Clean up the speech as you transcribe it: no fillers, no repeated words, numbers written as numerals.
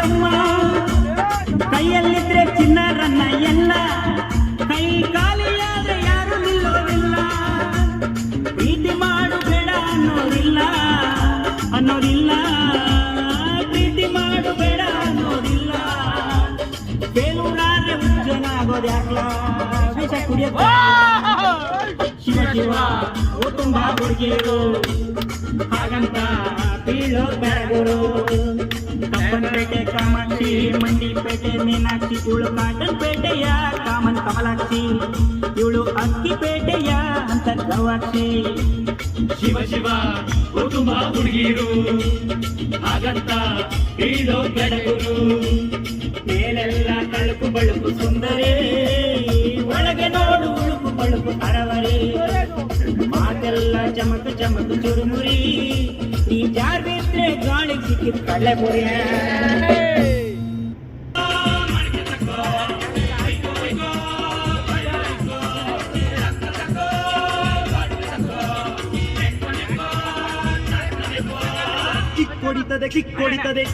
ತಮ್ಮ ಕೈಯಲ್ಲಿದ್ರೆ ಚಿನ್ನರನ್ನ ಎಲ್ಲ ಕೈ ಖಾಲಿಯಾದ್ರೆ ಯಾರು ನಿಲ್ಲೋದಿಲ್ಲ ಪ್ರೀತಿ ಮಾಡು ಬೇಡ ಅನ್ನೋದಿಲ್ಲ ಪ್ರೀತಿ ಮಾಡು ಬೇಡ ಅನ್ನೋದಿಲ್ಲ ಬೇಲೂರಾದ್ರೆ ಹುಚ್ಚನಾಗೋದ್ಯಾಕ್ಲ ವಿಷ ಕುಡಿಯೋ ಶಿವ ಶಿವ ಓ ತುಂಬಾ ಹುಡುಗಿರು ಹಾಗಂತ ಬೀಳೋ ಬೆಳಗುರು ಕಬ್ಬನಪೇಟೆ ಕಾಮಾಕ್ಷಿ ಮಂಡಿಪೇಟೆ ಮೀನಾಕ್ಷಿ ಇವಳು ಕಾಟನ್ಪೇಟೆಯ ಕಾಮನ್ ಕಮಲಾಕ್ಷಿ ಇವಳು ಅಕ್ಕಿಪೇಟೆಯ ಅಂತರ್ಗವಾಕ್ಷಿ ಶಿವ ಶಿವ ಕುಟುಂಬ ಹುಡುಗಿರು ಹಾಗಂತ ಬೀಳೋ ಬೆಳಗುರು ಮೇಲೆಲ್ಲ ತಳುಕು ಬಳುಕು ಸುಂದರೇ ಒಳಗೆ ನೋಡು ಉಳುಕು ಬಳುಕು ಅರವರೇ ಮಾತೆಲ್ಲ ಚಮಕು ಚಮಕು ಚುರುಮುರಿ ಈ ಜಾರ್ಬಿಟ್ರೆ ಗಾಳಿಗೆ ಸಿಕ್ಕಿದ ಕಳ್ಳೆಪುರಿ ಕಿಕ್ ಹೊಡಿತದೆ